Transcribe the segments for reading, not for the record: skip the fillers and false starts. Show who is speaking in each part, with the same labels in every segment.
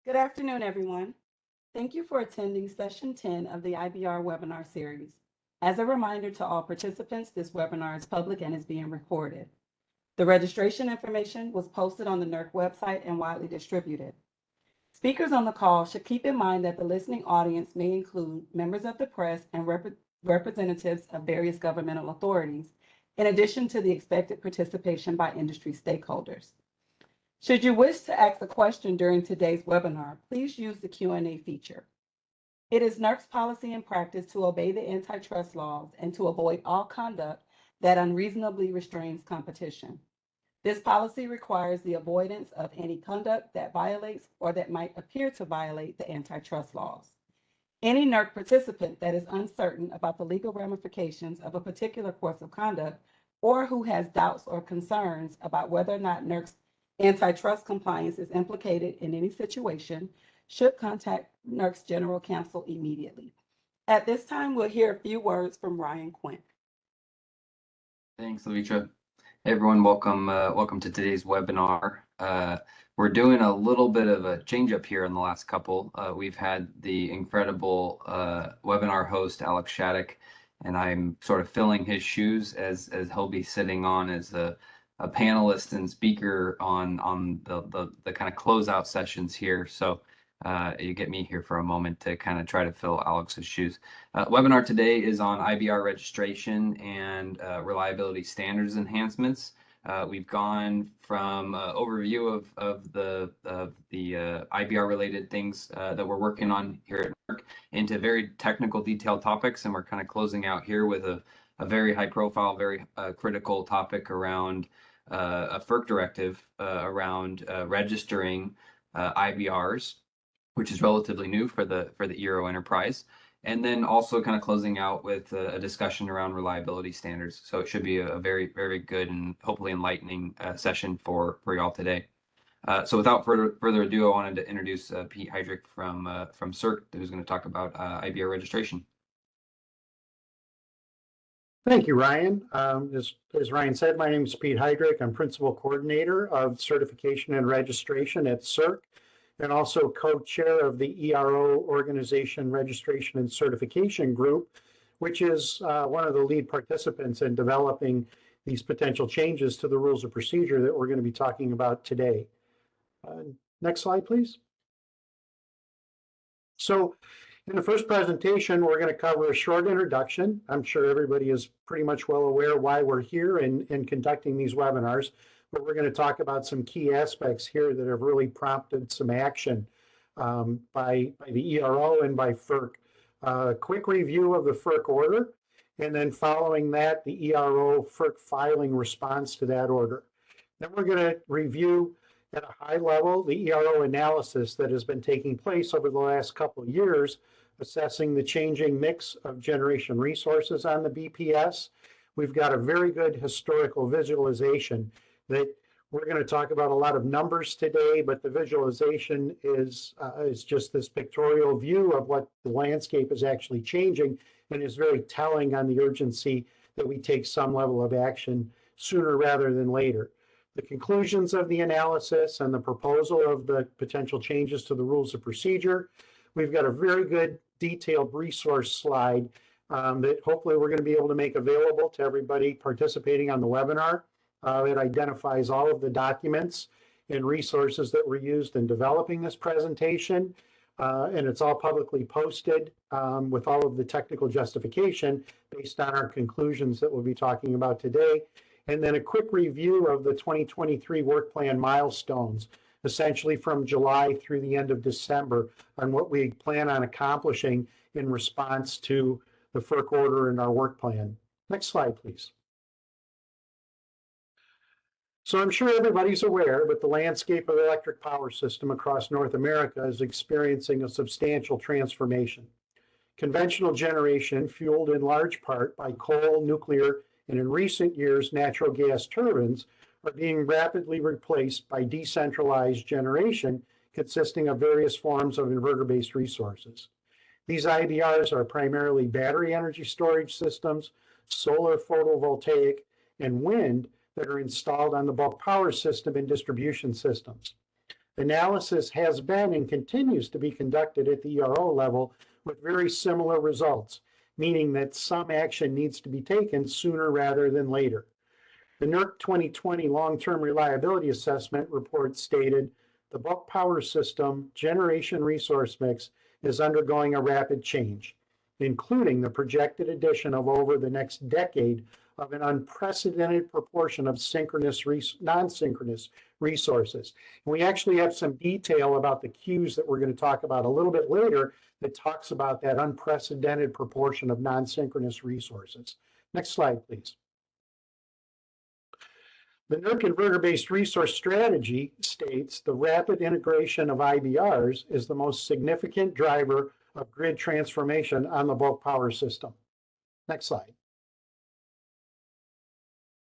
Speaker 1: Good afternoon, everyone. Thank you for attending session 10 of the IBR webinar series. As a reminder to all participants, this webinar is public and is being recorded. The registration information was posted on the NERC website and widely distributed. Speakers on the call should keep in mind that the listening audience may include members of the press and representatives of various governmental authorities, in addition to the expected participation by industry stakeholders. Should you wish to ask a question during today's webinar, please use the Q&A feature. It is NERC's policy and practice to obey the antitrust laws and to avoid all conduct that unreasonably restrains competition. This policy requires the avoidance of any conduct that violates or that might appear to violate the antitrust laws. Any NERC participant that is uncertain about the legal ramifications of a particular course of conduct or who has doubts or concerns about whether or not NERC's antitrust compliance is implicated in any situation should contact NERC's General Counsel immediately. At this time, we'll hear a few words from Ryan Quinn.
Speaker 2: Thanks, Lavitra. Hey everyone, welcome to today's webinar. We're doing a little bit of a change up here in the last couple. We've had the incredible webinar host, Alex Shattuck, and I'm sort of filling his shoes as he'll be sitting on as a panelist and speaker on the kind of closeout sessions here. So you get me here for a moment to kind of try to fill Alex's shoes. Webinar today is on IBR registration and reliability standards enhancements. We've gone from overview of the IBR related things that we're working on here at NERC into very technical detailed topics, and we're kind of closing out here with a very high profile, very critical topic around a FERC directive around registering IBRs, which is relatively new for the ERO enterprise, and then also kind of closing out with a discussion around reliability standards. So it should be a very, very good and hopefully enlightening session for y'all today. So without further ado, I wanted to introduce Pete Heydrich from CERC, who's going to talk about IBR registration.
Speaker 3: Thank you, Ryan. As Ryan said, my name is Pete Heydrich. I'm Principal Coordinator of Certification and Registration at CERC, and also co-chair of the ERO Organization Registration and Certification Group, which is one of the lead participants in developing these potential changes to the rules of procedure that we're going to be talking about today. Next slide, please. So in the first presentation, we're going to cover a short introduction. I'm sure everybody is pretty much well aware why we're here and conducting these webinars, but we're going to talk about some key aspects here that have really prompted some action by the ERO and by FERC. A quick review of the FERC order, and then following that, the ERO FERC filing response to that order. Then we're going to review at a high level the ERO analysis that has been taking place over the last couple of years, assessing the changing mix of generation resources on the BPS. We've got a very good historical visualization that we're going to talk about a lot of numbers today, but the visualization is just this pictorial view of what the landscape is actually changing, and is very telling on the urgency that we take some level of action sooner rather than later. The conclusions of the analysis and the proposal of the potential changes to the rules of procedure. We've got a very good detailed resource slide that hopefully we're going to be able to make available to everybody participating on the webinar. It identifies all of the documents and resources that were used in developing this presentation, and it's all publicly posted with all of the technical justification based on our conclusions that we'll be talking about today. And then a quick review of the 2023 work plan milestones, essentially from July through the end of December, on what we plan on accomplishing in response to the FERC order and our work plan. Next slide, please. So I'm sure everybody's aware, but the landscape of the electric power system across North America is experiencing a substantial transformation. Conventional generation, fueled in large part by coal, nuclear, and in recent years, natural gas turbines, are being rapidly replaced by decentralized generation consisting of various forms of inverter-based resources. These IBRs are primarily battery energy storage systems, solar photovoltaic, and wind that are installed on the bulk power system and distribution systems. Analysis has been and continues to be conducted at the ERO level with very similar results, meaning that some action needs to be taken sooner rather than later. The NERC 2020 Long-Term Reliability Assessment report stated, the bulk power system generation resource mix is undergoing a rapid change, including the projected addition of over the next decade of an unprecedented proportion of non-synchronous resources. And we actually have some detail about the cues that we're going to talk about a little bit later that talks about that unprecedented proportion of non-synchronous resources. Next slide, please. The NERC inverter-based resource strategy states the rapid integration of IBRs is the most significant driver of grid transformation on the bulk power system. Next slide.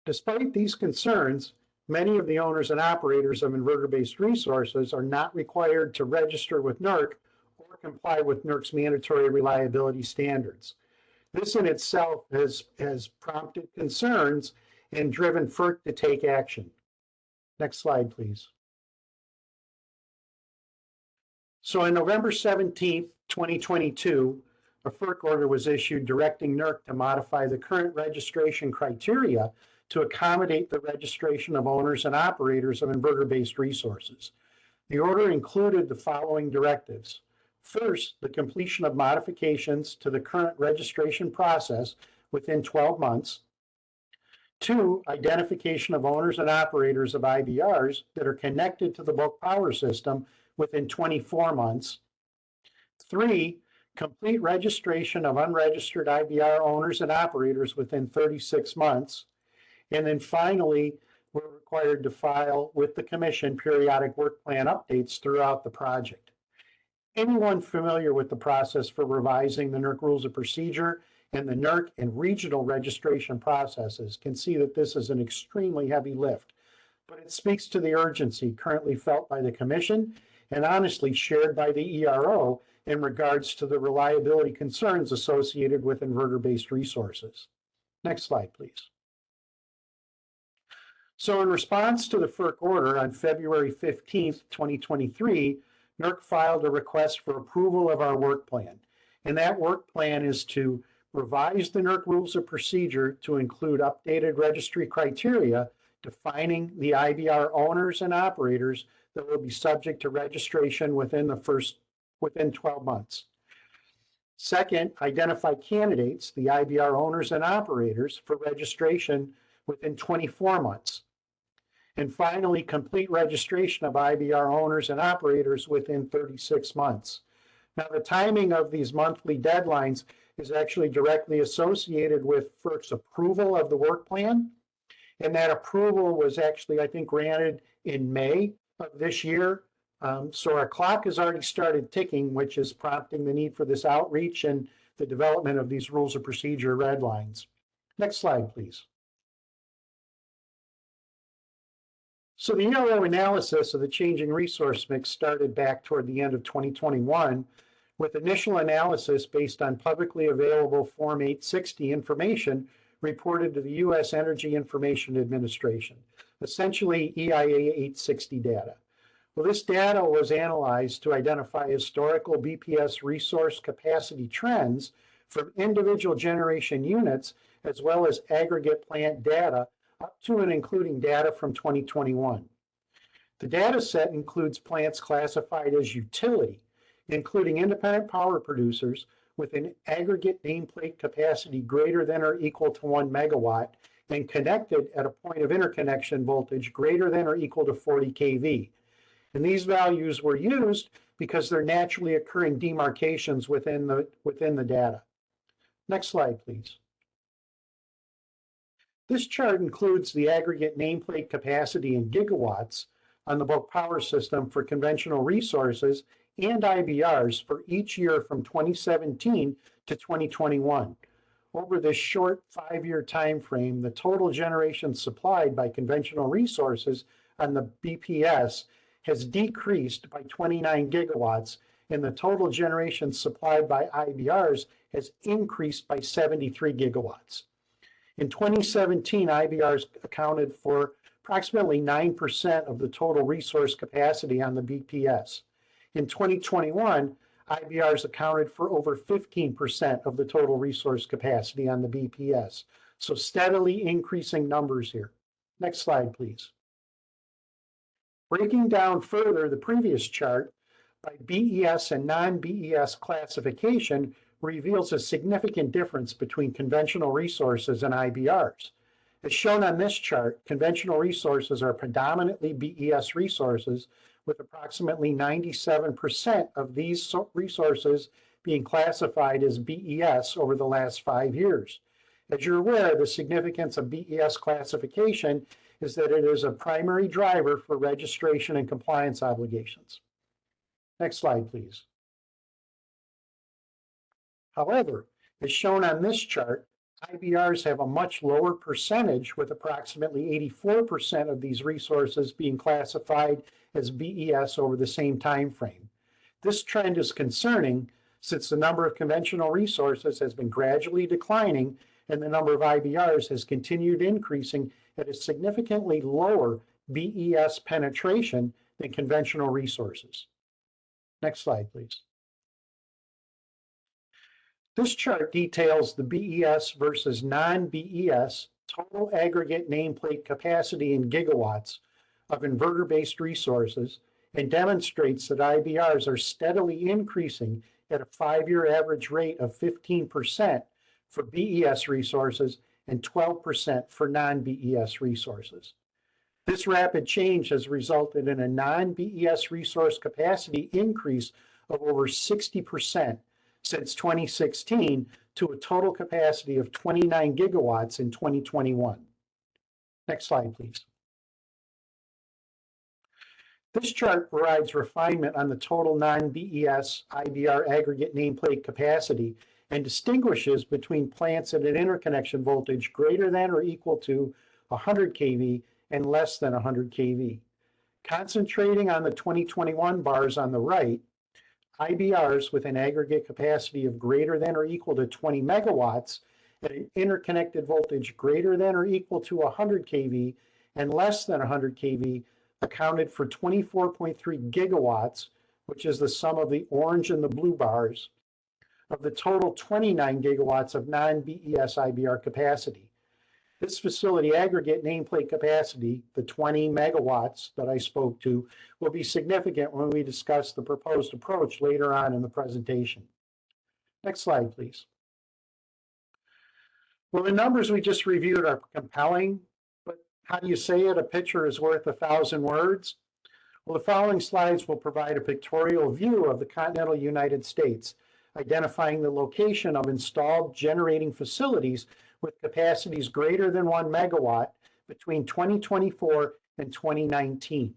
Speaker 3: Despite these concerns, many of the owners and operators of inverter-based resources are not required to register with NERC or comply with NERC's mandatory reliability standards. This in itself has prompted concerns and driven FERC to take action. Next slide, please. So on November 17th, 2022, a FERC order was issued directing NERC to modify the current registration criteria to accommodate the registration of owners and operators of inverter-based resources. The order included the following directives. First, the completion of modifications to the current registration process within 12 months. 2, identification of owners and operators of IBRs that are connected to the bulk power system within 24 months. 3, complete registration of unregistered IBR owners and operators within 36 months. And then finally, we're required to file with the Commission periodic work plan updates throughout the project. Anyone familiar with the process for revising the NERC rules of procedure and the NERC and regional registration processes can see that this is an extremely heavy lift, but it speaks to the urgency currently felt by the Commission and honestly shared by the ERO in regards to the reliability concerns associated with inverter-based resources. Next slide, please. So in response to the FERC order on February 15th, 2023, NERC filed a request for approval of our work plan. And that work plan is to revise the NERC rules of procedure to include updated registry criteria defining the IBR owners and operators that will be subject to registration within 12 months. Second, identify candidates, the IBR owners and operators, for registration within 24 months. And finally, complete registration of IBR owners and operators within 36 months. Now, the timing of these monthly deadlines is actually directly associated with FERC's approval of the work plan. And that approval was actually, I think, granted in May of this year. So our clock has already started ticking, which is prompting the need for this outreach and the development of these rules of procedure red lines. Next slide, please. So the ERO analysis of the changing resource mix started back toward the end of 2021 with initial analysis based on publicly available Form 860 information reported to the U.S. Energy Information Administration, essentially EIA 860 data. Well, this data was analyzed to identify historical BPS resource capacity trends from individual generation units as well as aggregate plant data up to and including data from 2021. The data set includes plants classified as utility, including independent power producers with an aggregate nameplate capacity greater than or equal to 1 megawatt and connected at a point of interconnection voltage greater than or equal to 40 kV. And these values were used because they're naturally occurring demarcations within the data. Next slide, please. This chart includes the aggregate nameplate capacity in gigawatts on the bulk power system for conventional resources and IBRs for each year from 2017 to 2021. Over this short 5-year time frame, the total generation supplied by conventional resources on the BPS has decreased by 29 gigawatts, and the total generation supplied by IBRs has increased by 73 gigawatts. In 2017, IBRs accounted for approximately 9% of the total resource capacity on the BPS. In 2021, IBRs accounted for over 15% of the total resource capacity on the BPS. So steadily increasing numbers here. Next slide, please. Breaking down further the previous chart by BES and non-BES classification reveals a significant difference between conventional resources and IBRs. As shown on this chart, conventional resources are predominantly BES resources, with approximately 97% of these resources being classified as BES over the last 5 years. As you're aware, the significance of BES classification is that it is a primary driver for registration and compliance obligations. Next slide, please. However, as shown on this chart, IBRs have a much lower percentage, with approximately 84% of these resources being classified as BES over the same time frame. This trend is concerning since the number of conventional resources has been gradually declining and the number of IBRs has continued increasing at a significantly lower BES penetration than conventional resources. Next slide, please. This chart details the BES versus non-BES total aggregate nameplate capacity in gigawatts of inverter-based resources and demonstrates that IBRs are steadily increasing at a 5-year average rate of 15% for BES resources and 12% for non-BES resources. This rapid change has resulted in a non-BES resource capacity increase of over 60% since 2016 to a total capacity of 29 gigawatts in 2021. Next slide, please. This chart provides refinement on the total non-BES IBR aggregate nameplate capacity and distinguishes between plants at an interconnection voltage greater than or equal to 100 kV and less than 100 kV. Concentrating on the 2021 bars on the right, IBRs with an aggregate capacity of greater than or equal to 20 megawatts at an interconnected voltage greater than or equal to 100 kV and less than 100 kV accounted for 24.3 gigawatts, which is the sum of the orange and the blue bars, of the total 29 gigawatts of non-BES IBR capacity. This facility aggregate nameplate capacity, the 20 megawatts that I spoke to, will be significant when we discuss the proposed approach later on in the presentation. Next slide, please. Well, the numbers we just reviewed are compelling, but how do you say it? A picture is worth 1,000 words. Well, the following slides will provide a pictorial view of the continental United States, identifying the location of installed generating facilities with capacities greater than 1 megawatt between 2024 and 2019.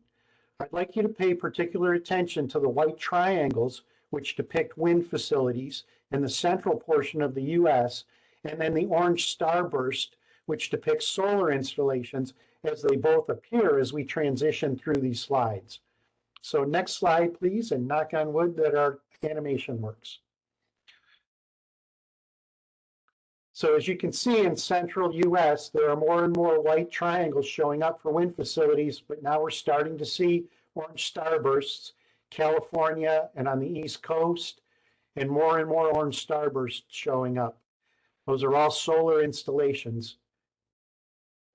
Speaker 3: I'd like you to pay particular attention to the white triangles, which depict wind facilities in the central portion of the US, and then the orange starburst, which depicts solar installations, as they both appear as we transition through these slides. So next slide, please, and knock on wood that our animation works. So as you can see in central US, there are more and more white triangles showing up for wind facilities, but now we're starting to see orange starbursts, California and on the East Coast, and more orange starbursts showing up. Those are all solar installations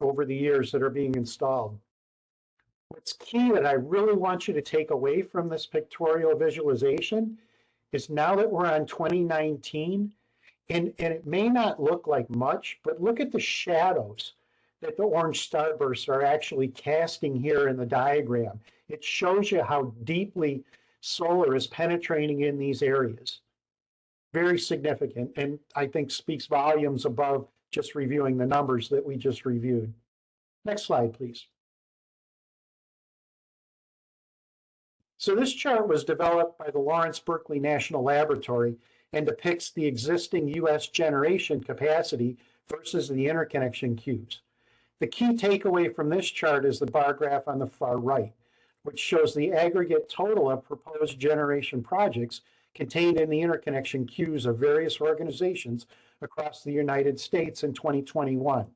Speaker 3: over the years that are being installed. What's key that I really want you to take away from this pictorial visualization is now that we're on 2019, and it may not look like much, but look at the shadows that the orange starbursts are actually casting here in the diagram. It shows you how deeply solar is penetrating in these areas. Very significant, and I think speaks volumes above just reviewing the numbers that we just reviewed. Next slide, please. So this chart was developed by the Lawrence Berkeley National Laboratory and depicts the existing US generation capacity versus the interconnection queues. The key takeaway from this chart is the bar graph on the far right, which shows the aggregate total of proposed generation projects contained in the interconnection queues of various organizations across the United States in 2021.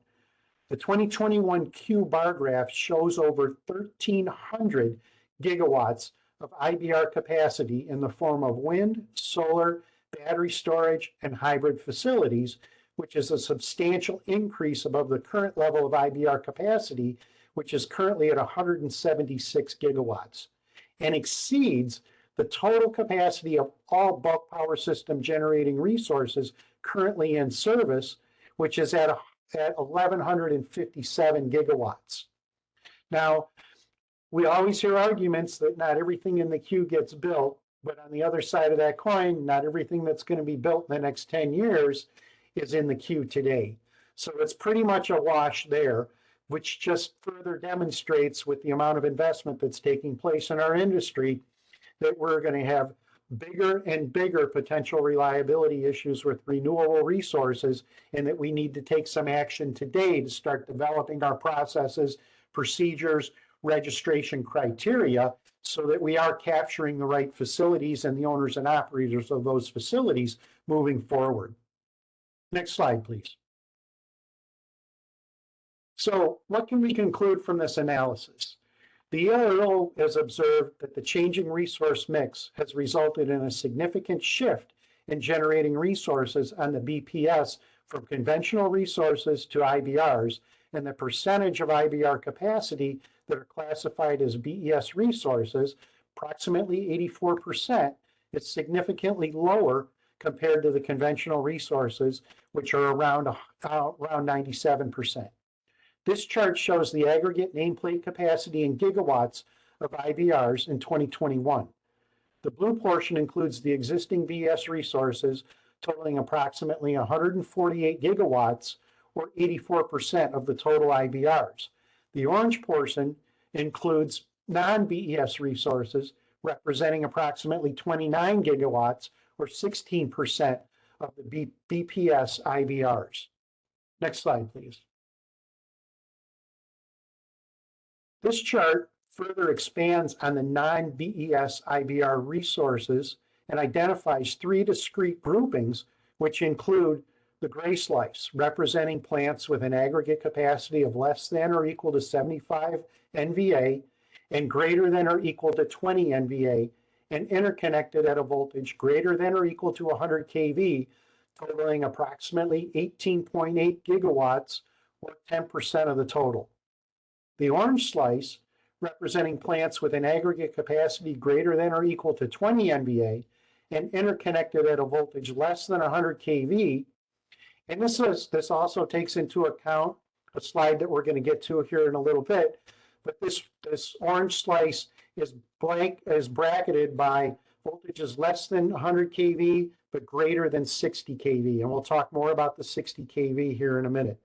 Speaker 3: The 2021 Q bar graph shows over 1,300 gigawatts of IBR capacity in the form of wind, solar, battery storage, and hybrid facilities, which is a substantial increase above the current level of IBR capacity, which is currently at 176 gigawatts, and exceeds the total capacity of all bulk power system generating resources currently in service, which is at 1,157 gigawatts. Now, we always hear arguments that not everything in the queue gets built, but on the other side of that coin, not everything that's going to be built in the next 10 years is in the queue today. So it's pretty much a wash there, which just further demonstrates with the amount of investment that's taking place in our industry that we're going to have bigger and bigger potential reliability issues with renewable resources, and that we need to take some action today to start developing our processes, procedures, registration criteria, so that we are capturing the right facilities and the owners and operators of those facilities moving forward. Next slide, please. So what can we conclude from this analysis? The ERO has observed that the changing resource mix has resulted in a significant shift in generating resources on the BPS from conventional resources to IBRs, and the percentage of IBR capacity that are classified as BES resources, approximately 84%, is significantly lower compared to the conventional resources, which are around 97%. This chart shows the aggregate nameplate capacity in gigawatts of IBRs in 2021. The blue portion includes the existing BES resources totaling approximately 148 gigawatts, or 84% of the total IBRs. The orange portion includes non-BES resources representing approximately 29 gigawatts, or 16% of the BPS IBRs. Next slide, please. This chart further expands on the non-BES IBR resources and identifies three discrete groupings, which include the gray slice, representing plants with an aggregate capacity of less than or equal to 75 NVA and greater than or equal to 20 NVA, and interconnected at a voltage greater than or equal to 100 kV, totaling approximately 18.8 gigawatts, or 10% of the total. The orange slice, representing plants with an aggregate capacity greater than or equal to 20 NVA and interconnected at a voltage less than 100 kV. And this also takes into account a slide that we're going to get to here in a little bit, but this orange slice is bracketed by voltages less than 100 kV, but greater than 60 kV. And we'll talk more about the 60 kV here in a minute.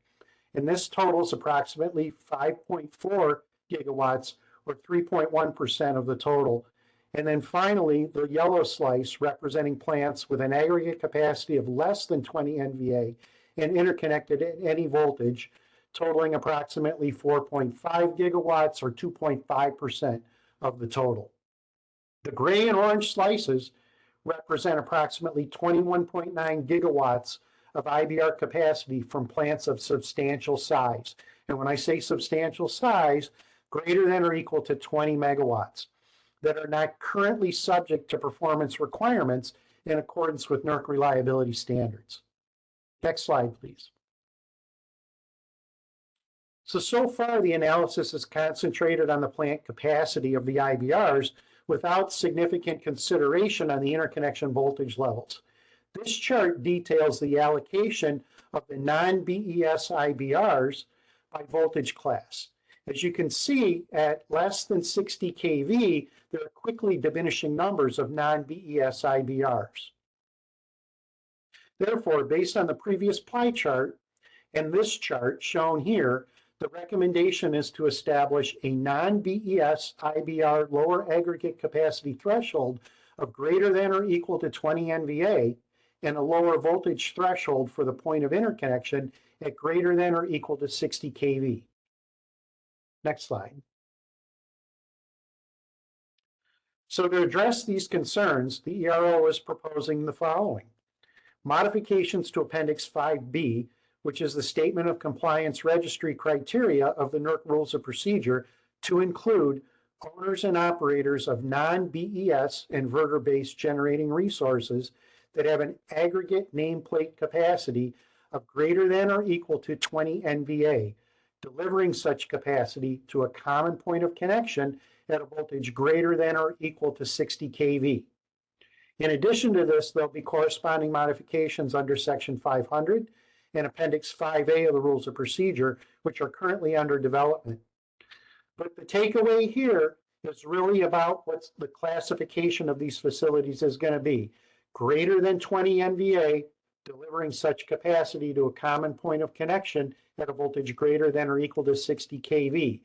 Speaker 3: And this totals approximately 5.4 gigawatts, or 3.1% of the total. And then finally, the yellow slice, representing plants with an aggregate capacity of less than 20 NVA and interconnected at any voltage, totaling approximately 4.5 gigawatts, or 2.5% of the total. The gray and orange slices represent approximately 21.9 gigawatts of IBR capacity from plants of substantial size. And when I say substantial size, greater than or equal to 20 megawatts, that are not currently subject to performance requirements in accordance with NERC reliability standards. Next slide, please. So far the analysis is concentrated on the plant capacity of the IBRs without significant consideration on the interconnection voltage levels. This chart details the allocation of the non-BES IBRs by voltage class. As you can see, at less than 60 kV, there are quickly diminishing numbers of non-BES IBRs. Therefore, based on the previous pie chart and this chart shown here, the recommendation is to establish a non-BES IBR lower aggregate capacity threshold of greater than or equal to 20 NVA and a lower voltage threshold for the point of interconnection at greater than or equal to 60 kV. Next slide. So to address these concerns, the ERO is proposing the following. Modifications to Appendix 5B, which is the Statement of Compliance Registry criteria of the NERC Rules of Procedure, to include owners and operators of non-BES inverter-based generating resources that have an aggregate nameplate capacity of greater than or equal to 20 NVA, delivering such capacity to a common point of connection at a voltage greater than or equal to 60 kV. In addition to this, there'll be corresponding modifications under Section 500 and Appendix 5A of the Rules of Procedure, which are currently under development. But the takeaway here is really about what the classification of these facilities is going to be. Greater than 20 NVA, delivering such capacity to a common point of connection at a voltage greater than or equal to 60 kV.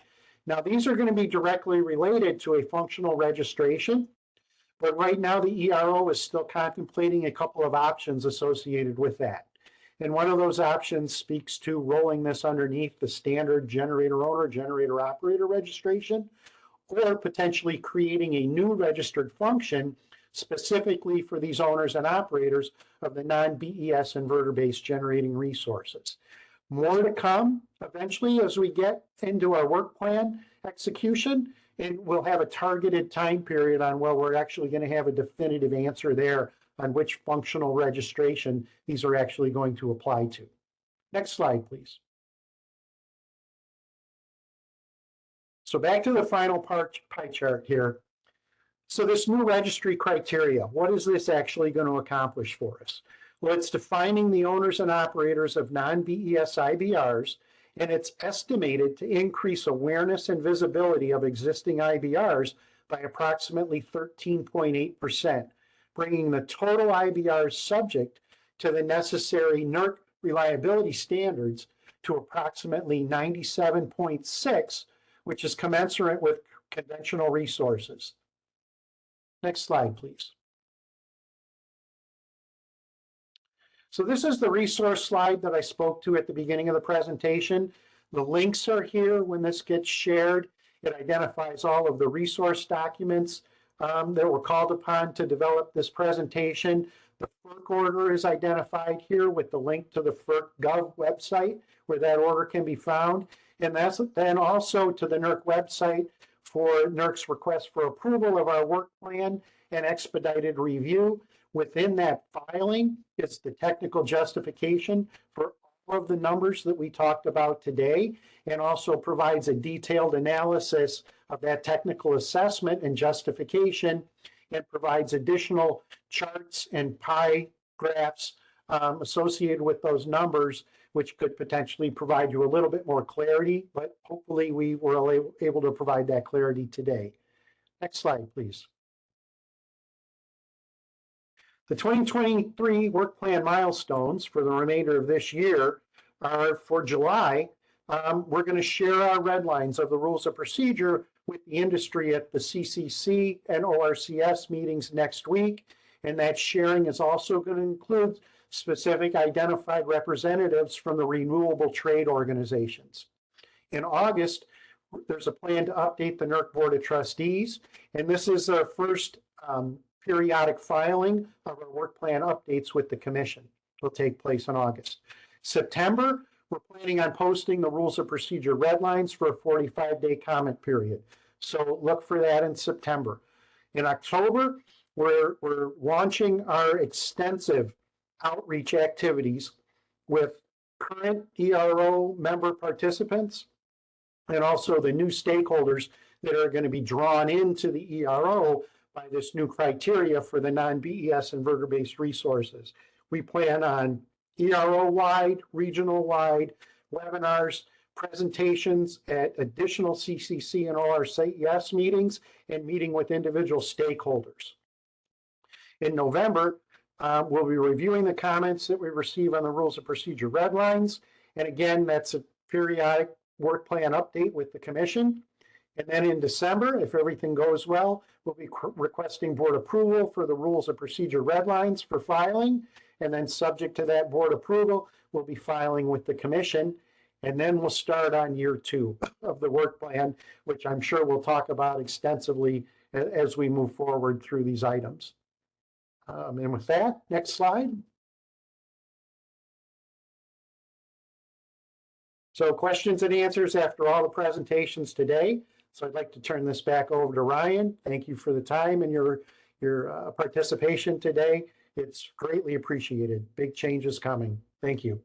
Speaker 3: Now, these are going to be directly related to a functional registration, but right now the ERO is still contemplating a couple of options associated with that. And one of those options speaks to rolling this underneath the standard generator owner, generator operator registration, or potentially creating a new registered function specifically for these owners and operators of the non-BES inverter-based generating resources. More to come eventually as we get into our work plan execution, and we'll have a targeted time period on where we're actually going to have a definitive answer there on which functional registration these are actually going to apply to. Next slide, please. So back to the final pie chart here. So this new registry criteria, what is this actually going to accomplish for us? Well, it's defining the owners and operators of non-BES IBRs, and it's estimated to increase awareness and visibility of existing IBRs by approximately 13.8%, bringing the total IBRs subject to the necessary NERC reliability standards to approximately 97.6, which is commensurate with conventional resources. Next slide, please. So this is the resource slide that I spoke to at the beginning of the presentation. The links are here when this gets shared. It identifies all of the resource documents that were called upon to develop this presentation. The FERC order is identified here with the link to the FERC.gov website where that order can be found. And that's then also to the NERC website for NERC's request for approval of our work plan and expedited review. Within that filing, it's the technical justification for all of the numbers that we talked about today, and also provides a detailed analysis of that technical assessment and justification, and provides additional charts and pie graphs associated with those numbers, which could potentially provide you a little bit more clarity, but hopefully we were able to provide that clarity today. Next slide, please. The 2023 work plan milestones for the remainder of this year are for July. We're going to share our red lines of the rules of procedure with the industry at the CCC and ORCS meetings next week. And that sharing is also going to include specific identified representatives from the renewable trade organizations. In August, there's a plan to update the NERC Board of Trustees, and this is our first periodic filing of our work plan updates with the Commission. Will take place in August. September, we're planning on posting the rules of procedure red lines for a 45-day comment period. So look for that in September. In October, we're launching our extensive outreach activities with current ERO member participants and also the new stakeholders that are going to be drawn into the ERO by this new criteria for the non-BES inverter-based resources. We plan on ERO-wide, regional-wide webinars, presentations at additional CCC and ORCS meetings, and meeting with individual stakeholders. In November, we'll be reviewing the comments that we receive on the rules of procedure red lines. And again, that's a periodic work plan update with the Commission. And then in December, if everything goes well, we'll be requesting board approval for the rules of procedure red lines for filing. And then subject to that board approval, we'll be filing with the Commission. And then we'll start on year 2 of the work plan, which I'm sure we'll talk about extensively as we move forward through these items. And with that, next slide. So questions and answers after all the presentations today. So I'd like to turn this back over to Ryan. Thank you for the time and your participation today. It's greatly appreciated. Big changes coming. Thank you.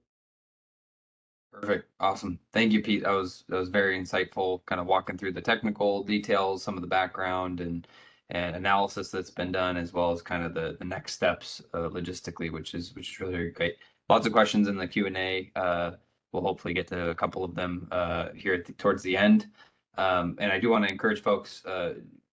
Speaker 2: Perfect. Awesome. Thank you, Pete. That was very insightful, kind of walking through the technical details, some of the background and analysis that's been done, as well as kind of the next steps logistically, which is really great. Lots of questions in the Q&A. We'll hopefully get to a couple of them here towards the end. And I do want to encourage folks,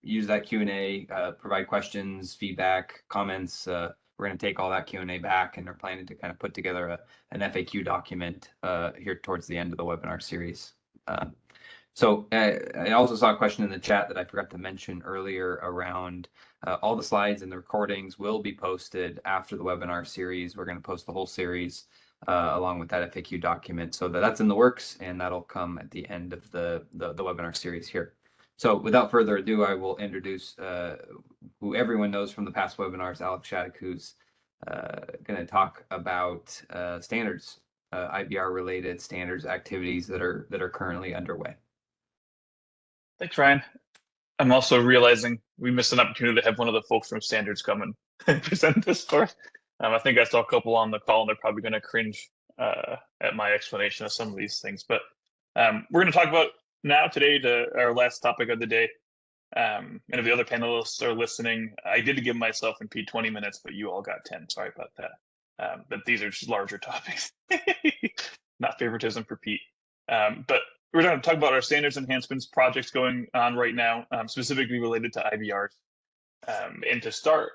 Speaker 2: use that Q&A, provide questions, feedback, comments. We're going to take all that Q&A back, and are planning to kind of put together an FAQ document here towards the end of the webinar series. So I also saw a question in the chat that I forgot to mention earlier around all the slides and the recordings will be posted after the webinar series. We're going to post the whole series along with that FAQ document. So that's in the works, and that'll come at the end of the webinar series here. So without further ado, I will introduce who everyone knows from the past webinars, Alex Shattuck, who's going to talk about standards, IBR related standards activities that are currently underway.
Speaker 4: Thanks, Ryan. I'm also realizing we missed an opportunity to have one of the folks from standards come and present this for us. I think I saw a couple on the call, and they're probably going to cringe at my explanation of some of these things. But we're going to talk about now today our last topic of the day. And if the other panelists are listening, I did give myself and Pete 20 minutes, but you all got 10. Sorry about that. But these are just larger topics, not favoritism for Pete. But we're going to talk about our standards enhancements projects going on right now, specifically related to IBRs. And to start,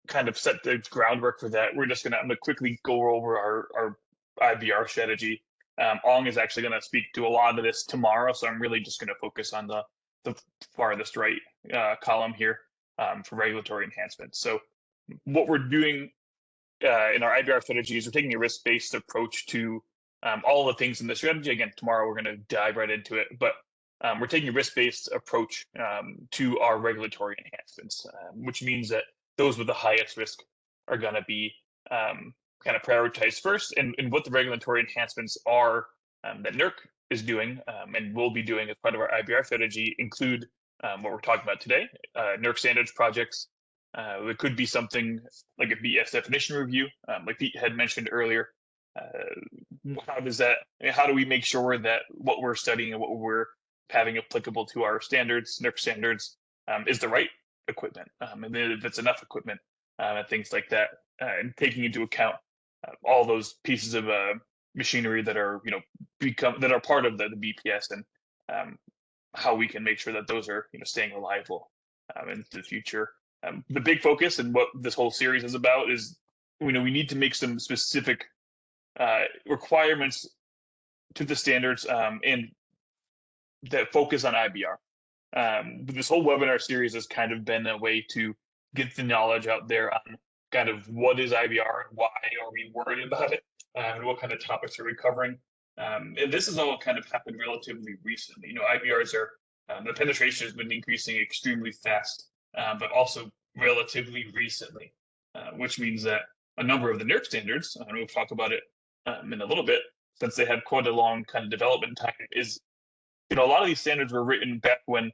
Speaker 4: kind of set the groundwork for that, I'm going to quickly go over our IBR strategy. Ong is actually going to speak to a lot of this tomorrow, so I'm really just going to focus on the farthest right column here for regulatory enhancements. So what we're doing in our IBR strategy is we're taking a risk-based approach to all the things in the strategy. Again, tomorrow we're going to dive right into it, but we're taking a risk-based approach to our regulatory enhancements, which means that those with the highest risk are going to be kind of prioritized first. And what the regulatory enhancements are that NERC is doing and will be doing as part of our IBR strategy include what we're talking about today, NERC standards projects. It could be something like a BS definition review, like Pete had mentioned earlier. How do we make sure that what we're studying and what we're having applicable to our standards, NERC standards, is the right equipment, and then if it's enough equipment, and things like that, and taking into account all those pieces of machinery that are that are part of the BPS, and how we can make sure that those are staying reliable into the future. The big focus and what this whole series is about is we need to make some specific requirements to the standards and that focus on IBR. This whole webinar series has kind of been a way to get the knowledge out there on kind of what is IBR and why are we worried about it, and what kind of topics are we covering. And this has all kind of happened relatively recently. IBRs are, the penetration has been increasing extremely fast, but also relatively recently, which means that a number of the NERC standards, and we'll talk about it in a little bit, since they had quite a long kind of development time, is a lot of these standards were written back when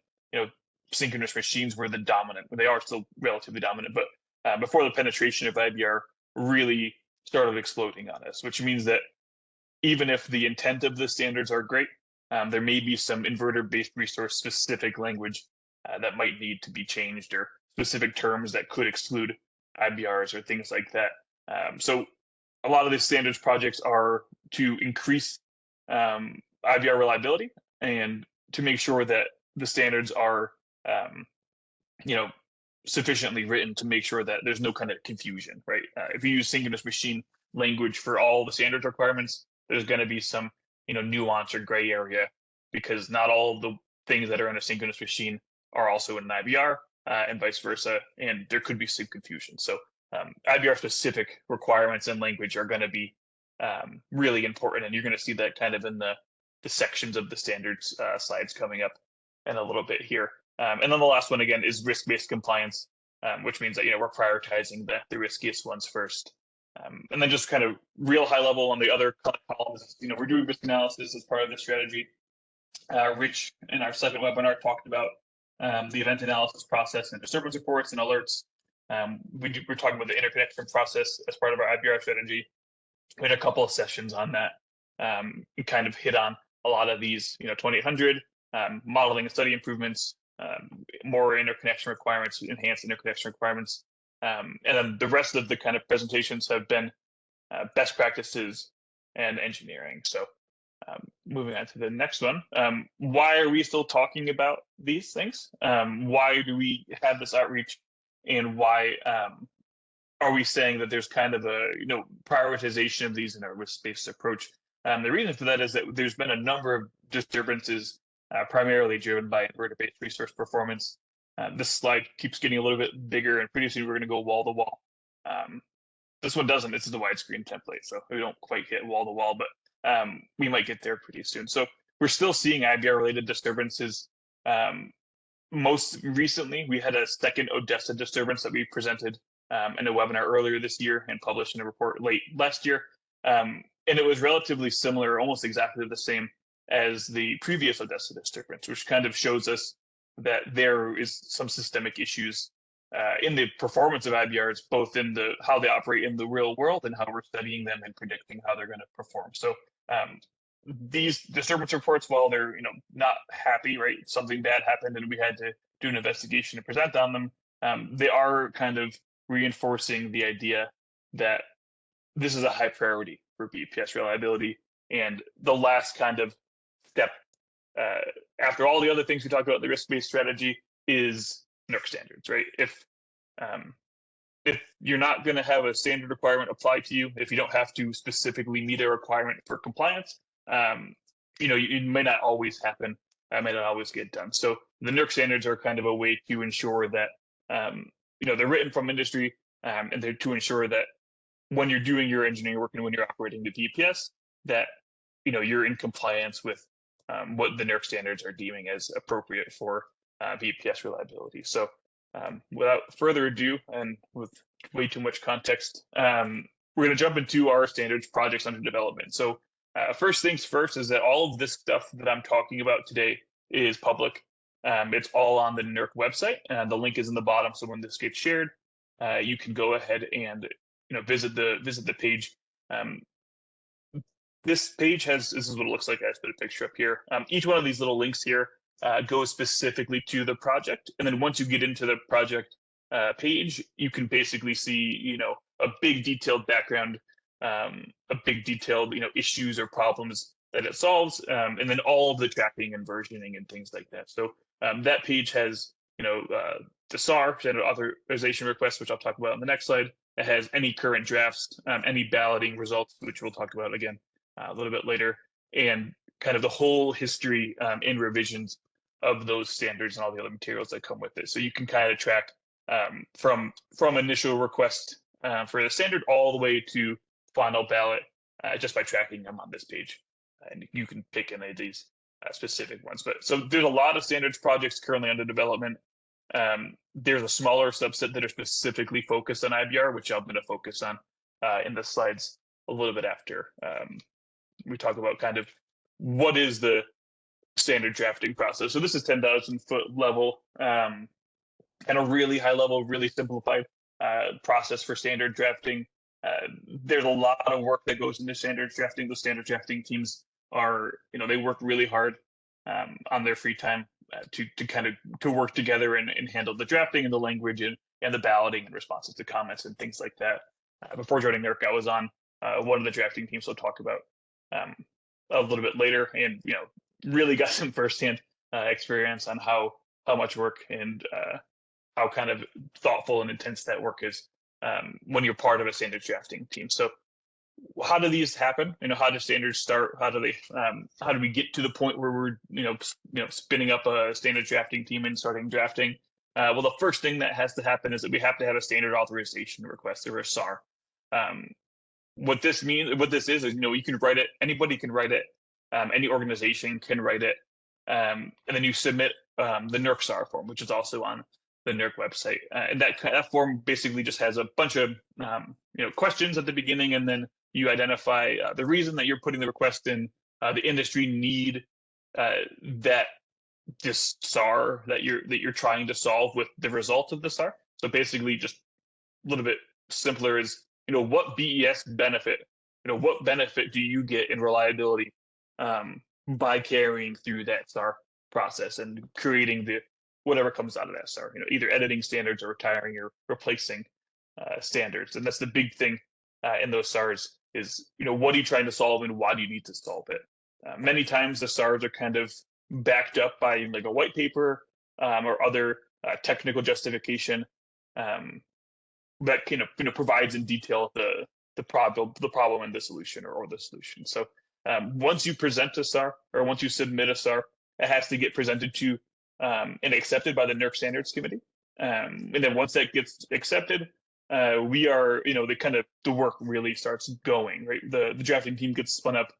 Speaker 4: synchronous machines were the dominant. They are still relatively dominant, but before the penetration of IBR really started exploding on us, which means that even if the intent of the standards are great, there may be some inverter-based resource-specific language that might need to be changed, or specific terms that could exclude IBRs or things like that. So a lot of these standards projects are to increase IBR reliability and to make sure that the standards are sufficiently written to make sure that there's no kind of confusion, right? If you use synchronous machine language for all the standards requirements, there's going to be some nuance or gray area, because not all the things that are in a synchronous machine are also in an IBR, and vice versa, and there could be some confusion. So IBR specific requirements and language are going to be really important, and you're going to see that kind of in the sections of the standards slides coming up in a little bit here. And then the last one again is risk-based compliance, which means that we're prioritizing the riskiest ones first. And then just kind of real high level on the other columns, we're doing risk analysis as part of the strategy. Rich in our second webinar talked about the event analysis process and disturbance reports and alerts. We're talking about the interconnection process as part of our IBR strategy. We had a couple of sessions on that. We kind of hit on a lot of these, 2800, modeling and study improvements, more interconnection requirements, enhanced interconnection requirements. And then the rest of the kind of presentations have been best practices and engineering. So moving on to the next one. Why are we still talking about these things? Why do we have this outreach? And why are we saying that there's kind of a prioritization of these in our risk-based approach? The reason for that is that there's been a number of disturbances, primarily driven by inverter-based resource performance. This slide keeps getting a little bit bigger, and pretty soon we're going to go wall to wall. This one doesn't. This is a widescreen template, so we don't quite hit wall to wall, but we might get there pretty soon. So we're still seeing IBR-related disturbances. Most recently, we had a second Odessa disturbance that we presented in a webinar earlier this year and published in a report late last year. And it was relatively similar, almost exactly the same as the previous Odessa disturbance, which kind of shows us that there is some systemic issues in the performance of IBRs, both in how they operate in the real world and how we're studying them and predicting how they're going to perform. So these disturbance reports, while they're not happy, right? Something bad happened and we had to do an investigation and present on them. They are kind of reinforcing the idea that this is a high priority for BPS reliability. And the last kind of step, after all the other things we talked about, the risk-based strategy, is NERC standards, right? If you're not going to have a standard requirement apply to you, if you don't have to specifically meet a requirement for compliance, it may not always happen. It may not always get done. So the NERC standards are kind of a way to ensure that they're written from industry, and they're to ensure that when you're doing your engineering work and when you're operating the BPS, that you're in compliance with what the NERC standards are deeming as appropriate for BPS reliability. So without further ado, and with way too much context, we're going to jump into our standards projects under development. So first things first is that all of this stuff that I'm talking about today is public. It's all on the NERC website, and the link is in the bottom. So when this gets shared, you can go ahead and visit the page. This page this is what it looks like. I just put a picture up here. Each one of these little links here goes specifically to the project, and then once you get into the project page, you can basically see a big detailed background, a big detailed issues or problems that it solves, and then all of the tracking and versioning and things like that. So that page has the SAR, standard authorization request, which I'll talk about on the next slide. It has any current drafts, any balloting results, which we'll talk about again a little bit later, and kind of the whole history and revisions of those standards and all the other materials that come with it. So you can kind of track from initial request for the standard all the way to final ballot just by tracking them on this page. And you can pick any of these specific ones. But so there's a lot of standards projects currently under development. There's a smaller subset that are specifically focused on IBR, which I'm going to focus on in the slides a little bit after. We talk about kind of what is the standard drafting process. So this is 10,000 foot level, kind of really high level, really simplified process for standard drafting. There's a lot of work that goes into standard drafting. The standard drafting teams are, they work really hard on their free time to work together and handle the drafting and the language and the balloting and responses to comments and things like that. Before joining NERC, I was on one of the drafting teams we'll talk about a little bit later, and really got some firsthand experience on how much work and how kind of thoughtful and intense that work is when you're part of a standard drafting team. So how do these happen? How do standards start? How do we get to the point where we're spinning up a standard drafting team and starting drafting? Well, the first thing that has to happen is that we have to have a standard authorization request, or a SAR. What this is you can write it. Anybody can write it. Any organization can write it, and then you submit the NERC SAR form, which is also on NERC website. And that form basically just has a bunch of questions at the beginning, and then you identify the reason that you're putting the request in, the industry need, that this SAR that you're trying to solve with the result of the SAR. So basically, just a little bit simpler is, what BES benefit, what benefit do you get in reliability by carrying through that SAR process and creating the whatever comes out of that SAR, either editing standards or retiring or replacing standards. And that's the big thing in those SARs is, what are you trying to solve and why do you need to solve it? Many times the SARs are kind of backed up by like a white paper or other technical justification that provides in detail the problem and the solution or the solution. So once you present a SAR or once you submit a SAR, it has to get presented to and accepted by the NERC Standards Committee. And then once that gets accepted, we are, the work really starts going, right? The drafting team gets spun up.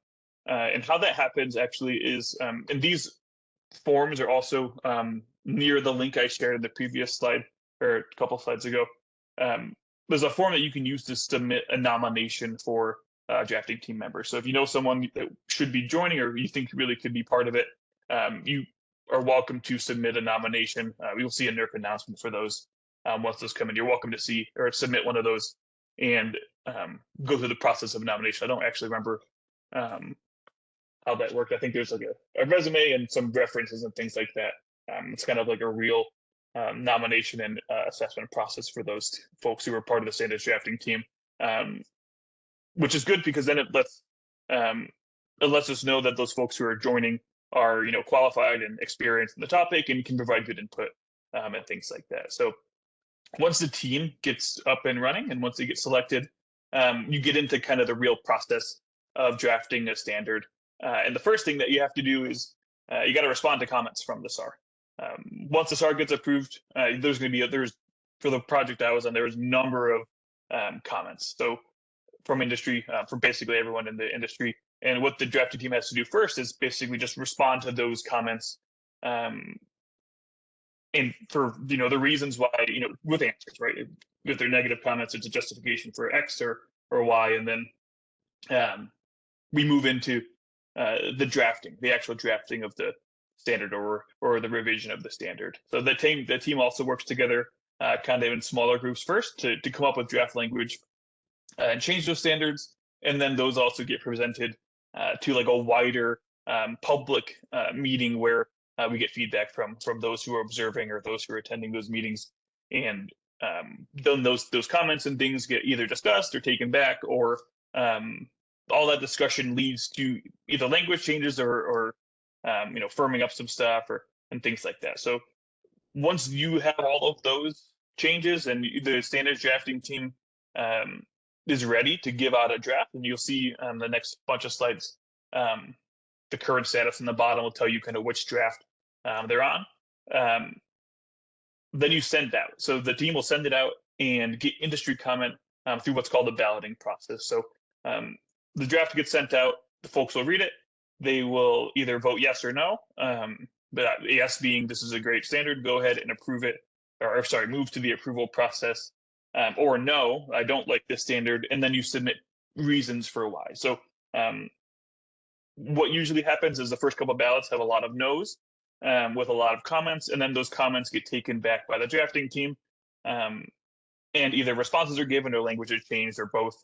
Speaker 4: And how that happens actually is, and these forms are also near the link I shared in the previous slide or a couple slides ago. There's a form that you can use to submit a nomination for drafting team members. So if you know someone that should be joining or you think really could be part of it, you are welcome to submit a nomination. We will see a NERC announcement for those once those come in. You're welcome to see or submit one of those and go through the process of nomination. I don't actually remember how that worked. I think there's like a resume and some references and things like that. It's kind of like a real nomination and assessment process for those folks who are part of the standards drafting team, which is good because then it lets us know that those folks who are joining are qualified and experienced in the topic and can provide good input and things like that. So once the team gets up and running and once they get selected, you get into kind of the real process of drafting a standard. And the first thing that you have to do is you got to respond to comments from the SAR. Once the SAR gets approved, there's for the project I was on, there was a number of comments. So from industry, from basically everyone in the industry. And what the drafting team has to do first is basically just respond to those comments, and for the reasons why, with answers, right? If they're negative comments, it's a justification for X or Y, and then we move into the actual drafting of the standard or the revision of the standard. So the team also works together kind of in smaller groups first to come up with draft language and change those standards, and then those also get presented to like a wider public meeting where we get feedback from those who are observing or those who are attending those meetings, and then those comments and things get either discussed or taken back, or all that discussion leads to either language changes or firming up some stuff and things like that. So once you have all of those changes and the standards drafting team is ready to give out a draft, and you'll see on the next bunch of slides, the current status in the bottom will tell you kind of which draft they're on. Then you send out. So the team will send it out and get industry comment through what's called the balloting process. So the draft gets sent out, the folks will read it, they will either vote yes or no, but yes being this is a great standard, go ahead and approve it, or sorry, move to the approval process, or no, I don't like this standard, and then you submit reasons for why. So what usually happens is the first couple of ballots have a lot of no's with a lot of comments, and then those comments get taken back by the drafting team, and either responses are given or language is changed or both,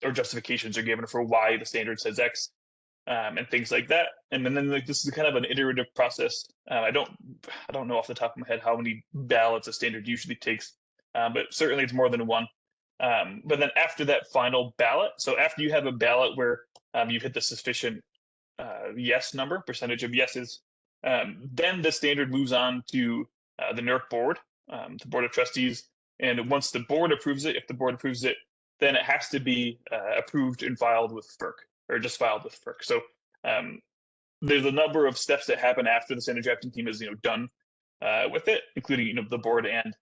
Speaker 4: or justifications are given for why the standard says X, and things like that. And then like this is kind of an iterative process. I don't know off the top of my head how many ballots a standard usually takes, but certainly it's more than one. But then after that final ballot, so after you have a ballot where you've hit the sufficient yes number, percentage of yeses, then the standard moves on to the NERC board, the board of trustees. And once the board approves it, if the board approves it, then it has to be approved and filed with FERC, or just filed with FERC. So there's a number of steps that happen after the standard drafting team is done with it, including the board and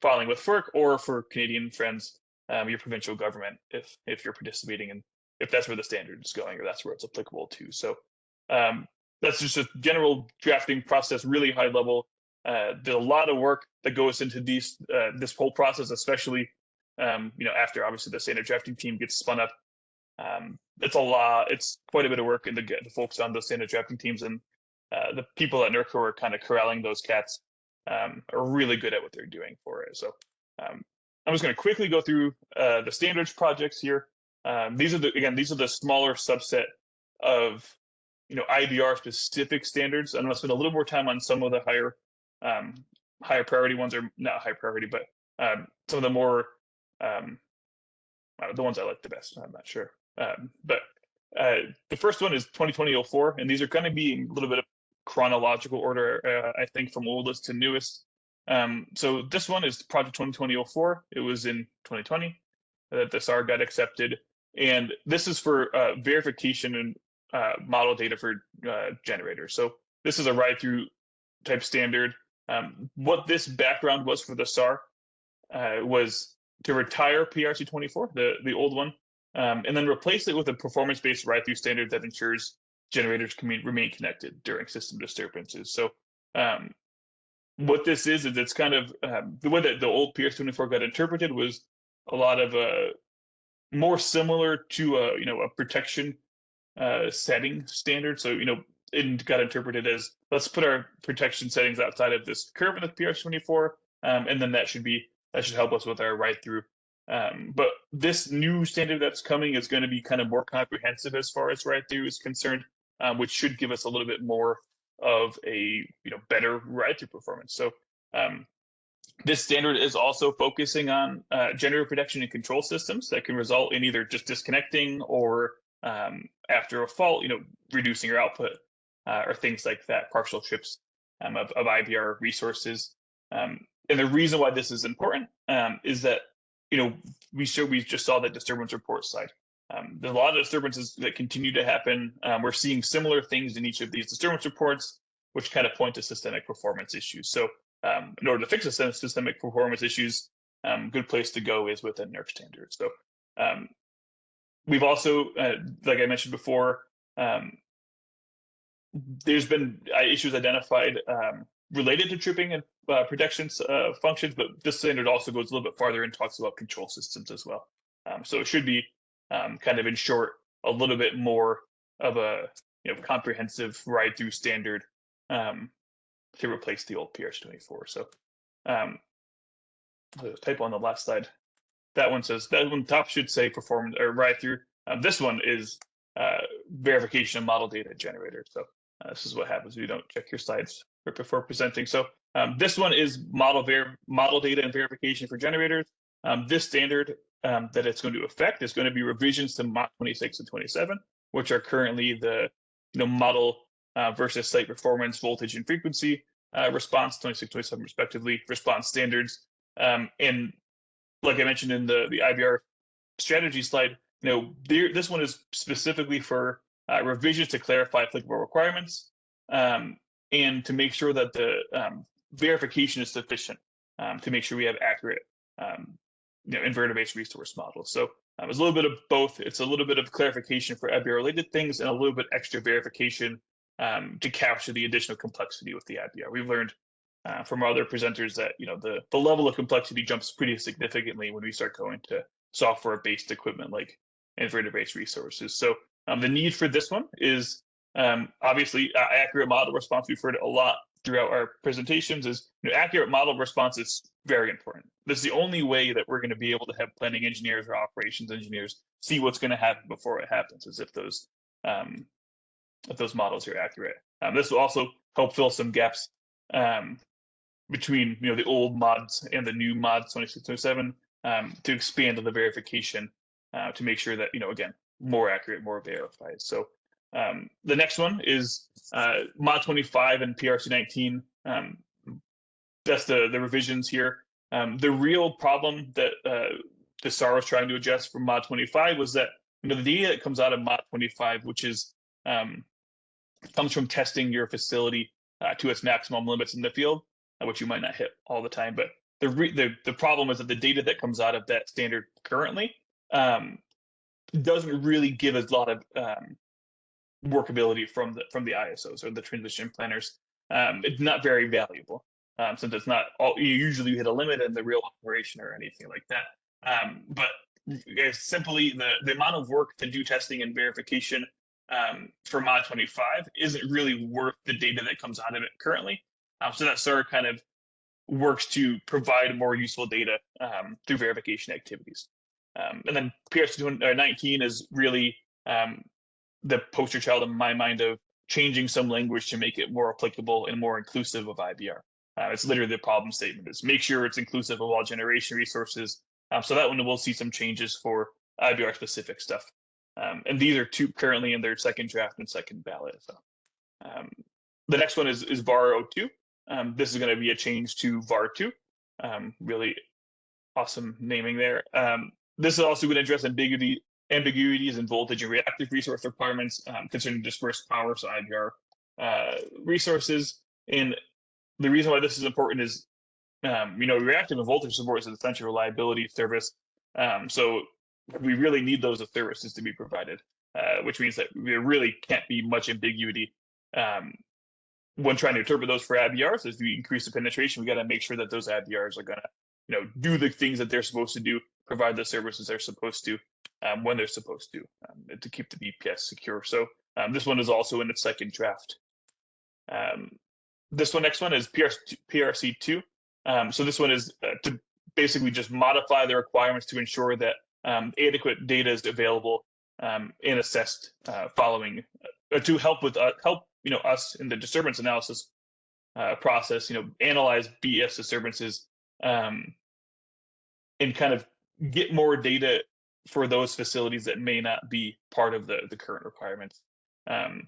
Speaker 4: filing with FERC, or for Canadian friends, your provincial government, if you're participating in, if that's where the standard is going or that's where it's applicable to. So that's just a general drafting process, really high level. there's a lot of work that goes into this whole process, especially after obviously the standard drafting team gets spun up. It's a lot. It's quite a bit of work, and the folks on the standard drafting teams and the people at NERC who are kind of corralling those cats are really good at what they're doing for it. So I'm just going to quickly go through the standards projects here. These are the smaller subset of IBR specific standards. I'm going to spend a little more time on some of the higher priority ones, or not high priority, but some of the more the ones I like the best. I'm not sure. But the first one is 2020-04, and these are going to be in a little bit of chronological order, I think, from oldest to newest. So this one is Project 2020-04. It was in 2020 that the SAR got accepted, and this is for verification and model data for generators. So this is a ride-through type standard. What this background was for the SAR was to retire PRC24, the old one, and then replace it with a performance-based ride-through standard that ensures generators can remain connected during system disturbances. So what this is it's kind of the way that the old PRC24 got interpreted was a lot of more similar to a protection setting standard. So it got interpreted as, let's put our protection settings outside of this curve in the PRC24, and then that should help us with our ride-through. But this new standard that's coming is going to be kind of more comprehensive as far as ride-through is concerned, which should give us a little bit more of a better ride-through performance. So this standard is also focusing on generator protection and control systems that can result in either just disconnecting or after a fault, reducing your output or things like that, partial trips of IBR resources. And the reason why this is important is that we just saw that disturbance report slide. There's a lot of disturbances that continue to happen. We're seeing similar things in each of these disturbance reports, which kind of point to systemic performance issues. So in order to fix the systemic performance issues, good place to go is with a NERC standard. So we've also, like I mentioned before, there's been issues identified related to tripping and protection functions, but this standard also goes a little bit farther and talks about control systems as well. So it should be kind of, in short, a little bit more of a comprehensive ride-through standard to replace the old PRC24. So the typo on the last slide, that one top should say performance or ride-through. This one is verification of model data generator. So this is what happens if you don't check your slides before presenting. So this one is model data and verification for generators. This standard that it's going to affect is going to be revisions to Mod 26 and 27, which are currently the model versus site performance, voltage, and frequency response 26, 27 respectively response standards. And like I mentioned in the IBR strategy slide, this one is specifically for revisions to clarify applicable requirements and to make sure that the verification is sufficient to make sure we have accurate inverter-based resource models. So it's a little bit of both. It's a little bit of clarification for IBR-related things and a little bit extra verification to capture the additional complexity with the IBR. We've learned from our other presenters that the level of complexity jumps pretty significantly when we start going to software-based equipment like inverter-based resources. So the need for this one is obviously accurate model response. We've heard it a lot throughout our presentations. Is accurate model response is very important. This is the only way that we're going to be able to have planning engineers or operations engineers see what's going to happen before it happens, is if those models are accurate. This will also help fill some gaps between the old mods and the new mods 26, 27 to expand on the verification to make sure that again, more accurate, more verified. So the next one is Mod 25 and PRC 19. That's the revisions here. The real problem that the SAR was trying to address for Mod 25 was that the data that comes out of Mod 25, which is comes from testing your facility to its maximum limits in the field, which you might not hit all the time. But the problem is that the data that comes out of that standard currently doesn't really give us a lot of workability from the ISOs or the transition planners. It's not very valuable. since it's not all, usually you hit a limit in the real operation or anything like that. But simply the amount of work to do testing and verification for mod 25 isn't really worth the data that comes out of it currently. So that SAR kind of works to provide more useful data through verification activities. And then PRC 19 is really the poster child in my mind of changing some language to make it more applicable and more inclusive of IBR. It's literally the problem statement is make sure it's inclusive of all generation resources. So that one we'll see some changes for IBR specific stuff. And these are two currently in their second draft and second ballot. So the next one is VAR 02. This is going to be a change to VAR 2. Really awesome naming there. This is also going to address ambiguities in voltage and reactive resource requirements concerning dispersed power, so IBR resources. And the reason why this is important is, reactive and voltage support is an essential reliability service. So we really need those services to be provided, which means that there really can't be much ambiguity when trying to interpret those for IBRs. As we increase the penetration, we got to make sure that those IBRs are going to, do the things that they're supposed to do, provide the services they're supposed to, when they're supposed to keep the BPS secure. So this one is also in its second draft. Next one is PRC 2. So this one is to basically just modify the requirements to ensure that adequate data is available and assessed following to help us in the disturbance analysis process, analyze BS disturbances and kind of get more data for those facilities that may not be part of the current requirements. And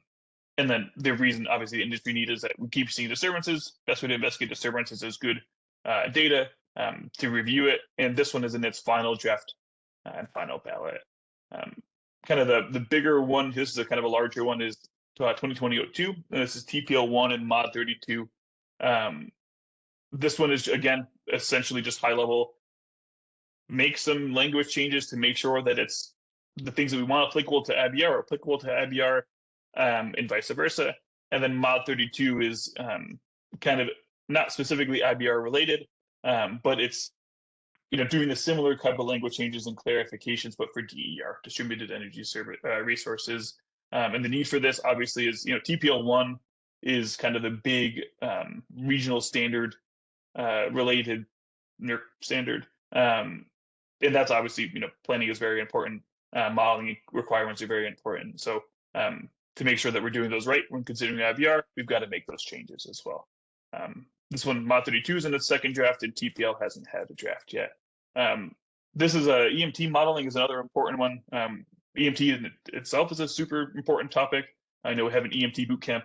Speaker 4: then the reason, obviously, the industry need is that we keep seeing disturbances. Best way to investigate disturbances is good data to review it. And this one is in its final draft and final ballot. Kind of the bigger one, this is a kind of a larger one, is 2020-02. And this is TPL1 and mod 32. This one is, again, essentially just high level. Make some language changes to make sure that it's the things that we want applicable to IBR are applicable to IBR and vice versa. And then mod 32 is kind of not specifically IBR related, but it's doing the similar type of language changes and clarifications, but for DER, distributed energy service resources. And the need for this obviously is TPL1 is kind of the big regional standard related NERC standard. And that's obviously, planning is very important. Modeling requirements are very important. So to make sure that we're doing those right when considering IBR, we've got to make those changes as well. This one, mod 32 is in its second draft, and TPL hasn't had a draft yet. This is EMT modeling is another important one. EMT in itself is a super important topic. I know we have an EMT boot camp,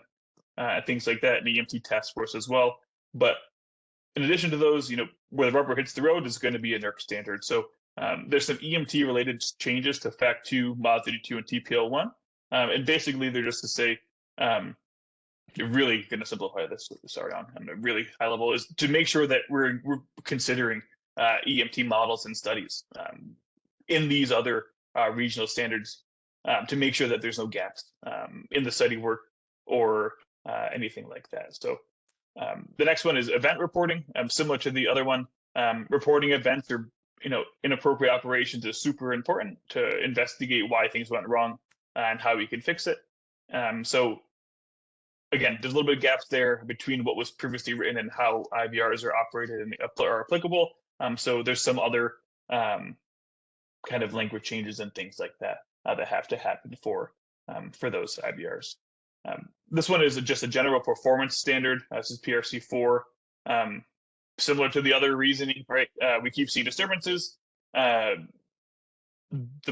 Speaker 4: things like that, and EMT task force as well. But in addition to those, where the rubber hits the road is going to be a NERC standard. So there's some EMT related changes to FACT 2, mod 32, and TPL1. And basically they're just to say, you're really going to simplify this, sorry, on a really high level, is to make sure that we're considering EMT models and studies in these other regional standards to make sure that there's no gaps in the study work or anything like that. So the next one is event reporting. Similar to the other one, reporting events or inappropriate operations is super important to investigate why things went wrong and how we can fix it. So again, there's a little bit of gaps there between what was previously written and how IBRs are operated and are applicable. So there's some other kind of language changes and things like that that have to happen for those IBRs. This one is just a general performance standard. This is PRC 4. Similar to the other reasoning, right? We keep seeing disturbances. The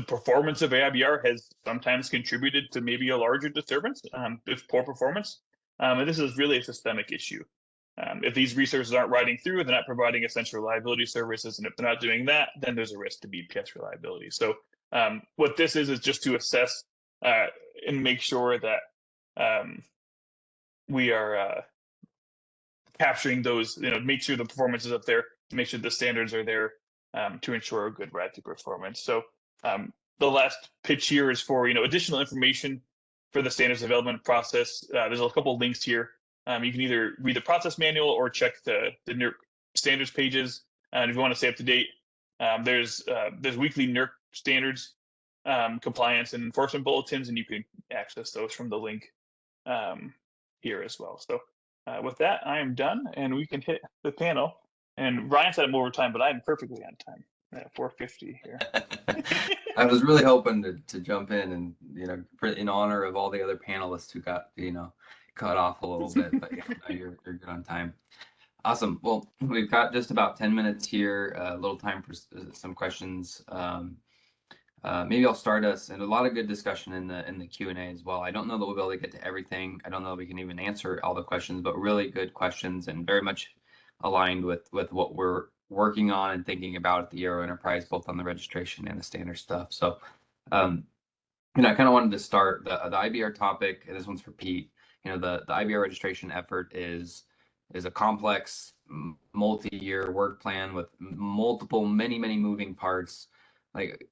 Speaker 4: performance of IBR has sometimes contributed to maybe a larger disturbance with poor performance. And this is really a systemic issue. If these resources aren't riding through, they're not providing essential reliability services. And if they're not doing that, then there's a risk to BPS reliability. So what this is just to assess and make sure that we are capturing those, make sure the performance is up there, make sure the standards are there to ensure a good ride-through performance. So the last pitch here is for additional information for the standards development process. There's a couple of links here You can either read the process manual or check the NERC standards pages. And if you want to stay up to date, there's weekly NERC standards compliance and enforcement bulletins, and you can access those from the link here as well. So with that, I am done, and we can hit the panel. And Ryan said I'm over time, but I'm perfectly on time at 4:50 here.
Speaker 2: I was really hoping to jump in and, in honor of all the other panelists who got, cut off a little bit, but you're good on time. Awesome. Well, we've got just about 10 minutes here, a little time for some questions. Maybe I'll start us, and a lot of good discussion in the Q&A as well. I don't know that we'll be able to get to everything. I don't know that we can even answer all the questions, but really good questions and very much aligned with what we're working on and thinking about at the Euro Enterprise, both on the registration and the standard stuff. So, I kind of wanted to start the IBR topic, and this one's for Pete. The IBR registration effort is a complex, multi-year work plan with many moving parts. Like,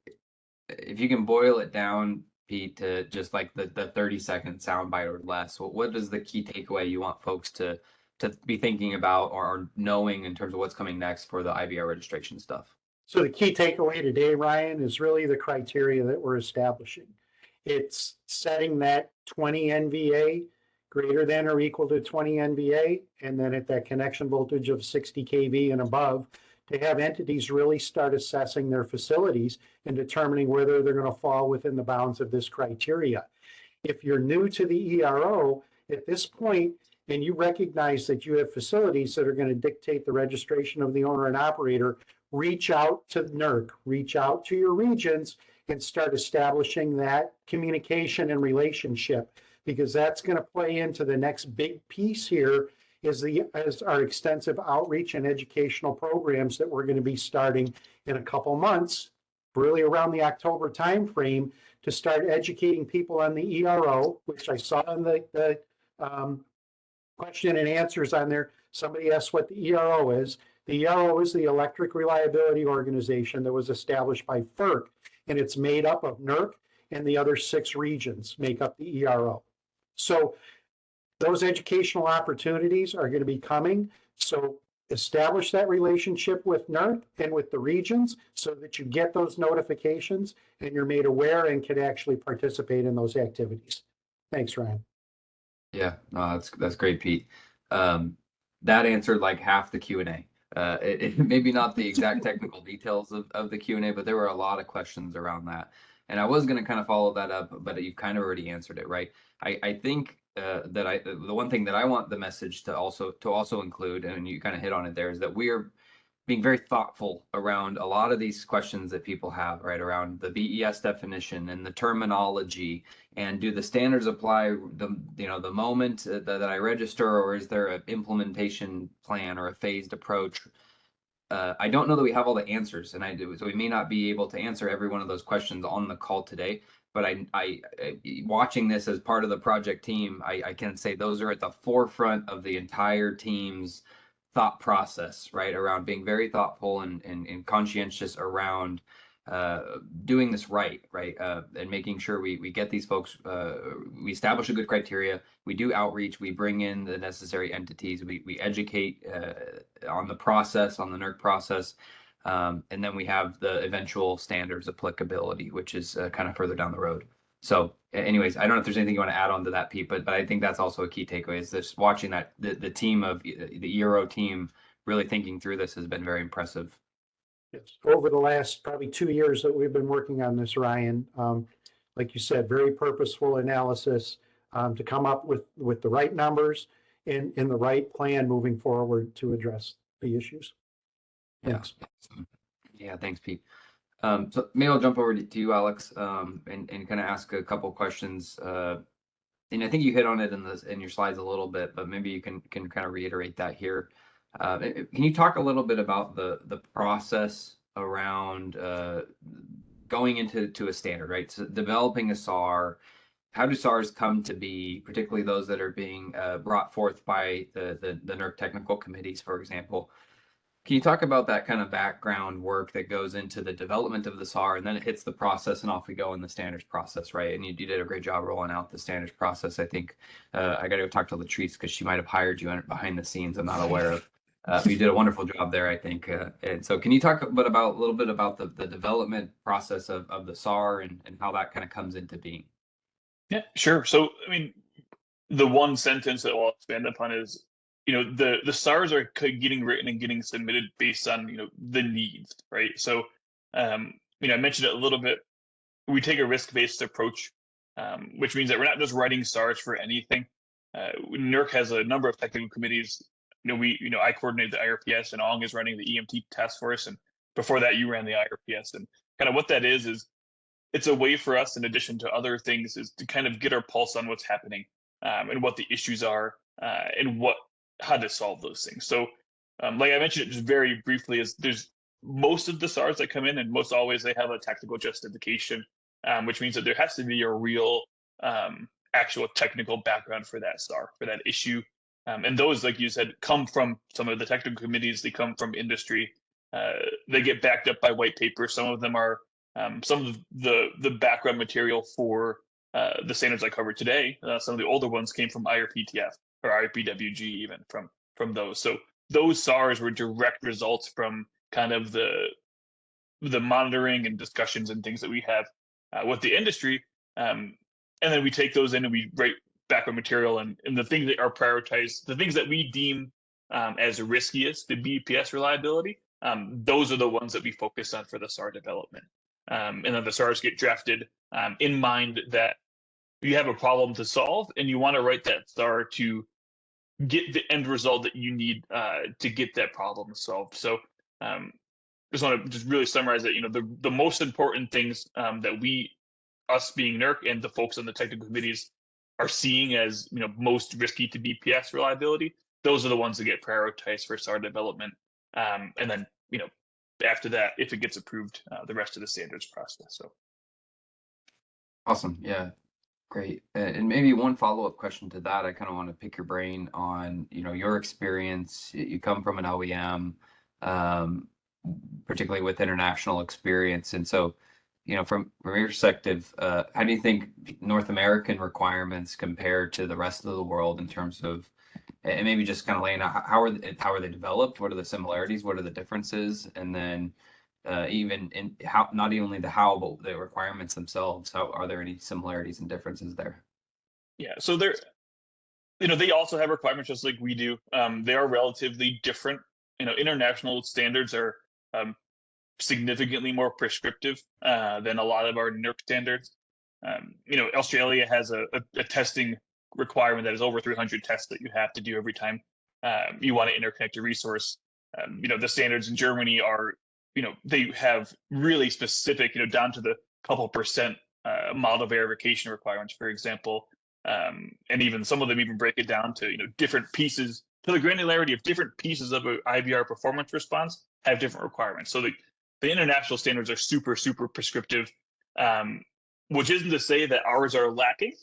Speaker 2: if you can boil it down, Pete, to just like the 30-second soundbite or less, what is the key takeaway you want folks to be thinking about or knowing in terms of what's coming next for the IBR registration stuff?
Speaker 3: So the key takeaway today, Ryan, is really the criteria that we're establishing. It's setting that 20 NVA greater than or equal to 20 NVA, and then at that connection voltage of 60 kV and above, to have entities really start assessing their facilities and determining whether they're going to fall within the bounds of this criteria. If you're new to the ERO at this point, and you recognize that you have facilities that are going to dictate the registration of the owner and operator, reach out to NERC, reach out to your regions, and start establishing that communication and relationship, because that's going to play into the next big piece here is our extensive outreach and educational programs that we're going to be starting in a couple months, really around the October timeframe, to start educating people on the ERO, which I saw in the question and answers on there. Somebody asked what the ERO is. The ERO is the Electric Reliability Organization that was established by FERC, and it's made up of NERC and the other 6 regions make up the ERO. So those educational opportunities are going to be coming. So establish that relationship with NERC and with the regions so that you get those notifications and you're made aware and can actually participate in those activities. Thanks, Ryan.
Speaker 2: Yeah, no, that's great, Pete. That answered like half the Q&A. Maybe not the exact technical details of the Q&A, but there were a lot of questions around that. And I was going to kind of follow that up, but you've kind of already answered it, right? I think the one thing that I want the message to also include, and you kind of hit on it there, is that we are being very thoughtful around a lot of these questions that people have, right, around the BES definition and the terminology, and do the standards apply the moment that I register, or is there an implementation plan or a phased approach? I don't know that we have all the answers, so we may not be able to answer every one of those questions on the call today. But I watching this as part of the project team, I can say those are at the forefront of the entire team's thought process, right, around being very thoughtful and conscientious around doing this right, and making sure we get these folks, we establish a good criteria, we do outreach, we bring in the necessary entities, we educate on the process, on the NERC process, and then we have the eventual standards applicability, which is kind of further down the road. So anyways, I don't know if there's anything you want to add on to that, Pete, but I think that's also a key takeaway, is this watching that the team of the Euro team really thinking through this has been very impressive.
Speaker 3: Yes. Over the last probably 2 years that we've been working on this, Ryan, like you said, very purposeful analysis to come up with the right numbers and the right plan moving forward to address the issues. Thanks.
Speaker 2: Yeah, thanks, Pete. So maybe I'll jump over to you, Alex, and kind of ask a couple questions. And I think you hit on it in your slides a little bit, but maybe you can kind of reiterate that here. Can you talk a little bit about the process around going into a standard, right? So developing a SAR, how do SARs come to be, particularly those that are being brought forth by the NERC technical committees, for example? Can you talk about that kind of background work that goes into the development of the SAR, and then it hits the process and off we go in the standards process, right? And you did a great job rolling out the standards process. I think I got to go talk to Latrice because she might have hired you behind the scenes. I'm not aware of. But you did a wonderful job there, I think. And so can you talk a little bit about the development process of the SAR and how that kind of comes into being?
Speaker 4: Yeah, sure. So, I mean, the one sentence that I'll expand upon is, the SARs are getting written and getting submitted based on, the needs, right? So, I mentioned it a little bit. We take a risk-based approach, which means that we're not just writing SARs for anything. NERC has a number of technical committees. I coordinate the IRPS, and Ong is running the EMT task force, and before that, you ran the IRPS. And kind of what that is it's a way for us, in addition to other things, is to kind of get our pulse on what's happening, and what the issues are, and how to solve those things. So, like I mentioned it just very briefly, is there's most of the SARs that come in, and most always they have a technical justification, which means that there has to be a real, actual technical background for that SAR, for that issue. And those, like you said, come from some of the technical committees. They come from industry. They get backed up by white paper. Some of them are some of the background material for the standards I covered today. Some of the older ones came from IRPTF or IRPWG, even from those. So those SARs were direct results from kind of the monitoring and discussions and things that we have with the industry. And then we take those in and we write background material and the things that are prioritized, the things that we deem as riskiest, the BPS reliability. Those are the ones that we focus on for the SAR development. And then the SARs get drafted in mind that you have a problem to solve and you want to write that SAR to get the end result that you need to get that problem solved. So just want to just really summarize that, the most important things that us being NERC and the folks on the technical committees are seeing as, most risky to BPS reliability, those are the ones that get prioritized for SAR development. And then, after that, if it gets approved, the rest of the standards process. So.
Speaker 2: Awesome. Yeah. Great. And maybe one follow-up question to that. I kind of want to pick your brain on, your experience. You come from an OEM, particularly with international experience. And so, from your perspective, how do you think North American requirements compare to the rest of the world in terms of, and maybe just kind of laying out how are they developed? What are the similarities? What are the differences? And then even in how, not only the how, but the requirements themselves. How are there any similarities and differences there?
Speaker 4: Yeah, so they also have requirements just like we do. They are relatively different. International standards are significantly more prescriptive than a lot of our NERC standards. Australia has a testing requirement that is over 300 tests that you have to do every time you want to interconnect a resource. The standards in Germany are, they have really specific, down to the couple percent model verification requirements, for example. And even some of them even break it down to, different pieces, to the granularity of different pieces of an IBR performance response have different requirements. So the international standards are super, super prescriptive, which isn't to say that ours are lacking.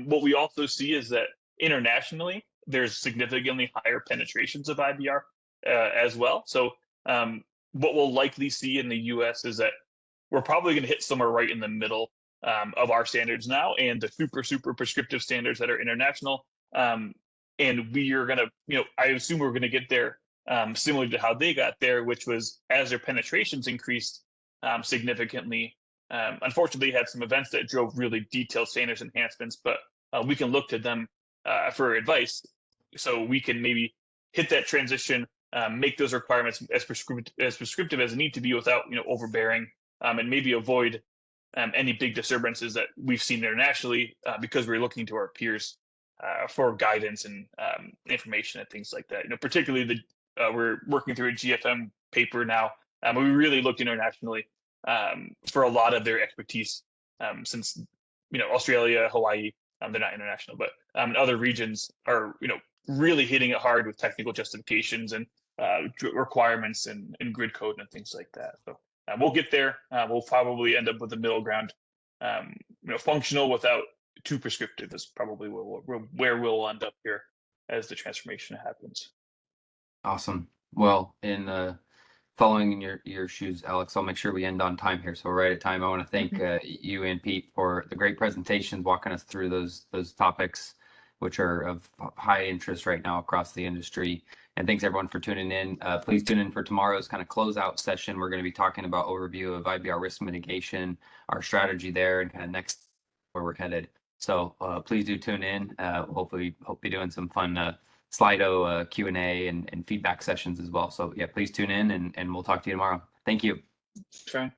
Speaker 4: What we also see is that internationally, there's significantly higher penetrations of IBR as well. So what we'll likely see in the US is that we're probably going to hit somewhere right in the middle of our standards now and the super, super prescriptive standards that are international. And we are going to, I assume we're going to get there similar to how they got there, which was as their penetrations increased significantly. Unfortunately, had some events that drove really detailed standards enhancements, but we can look to them for advice, so we can maybe hit that transition, make those requirements as prescriptive as they need to be without overbearing, and maybe avoid any big disturbances that we've seen internationally because we're looking to our peers for guidance and information and things like that. Particularly we're working through a GFM paper now. We really looked internationally for a lot of their expertise, since Australia, Hawaii, they're not international, but other regions are really hitting it hard with technical justifications and requirements and grid code and things like that. So we'll get there. We'll probably end up with a middle ground. Functional without too prescriptive is probably where we'll end up here as the transformation happens.
Speaker 2: Awesome. Well, in following in your shoes, Alex, I'll make sure we end on time here. So we're right at time. I want to thank you and Pete for the great presentations, walking us through those topics, which are of high interest right now across the industry. And thanks everyone for tuning in. Please tune in for tomorrow's kind of closeout session. We're going to be talking about overview of IBR risk mitigation, our strategy there, and kind of next where we're headed. So please do tune in. Hopefully, hope be doing some fun Slido Q&A and feedback sessions as well. So yeah, please tune in and we'll talk to you tomorrow. Thank you.
Speaker 4: Try.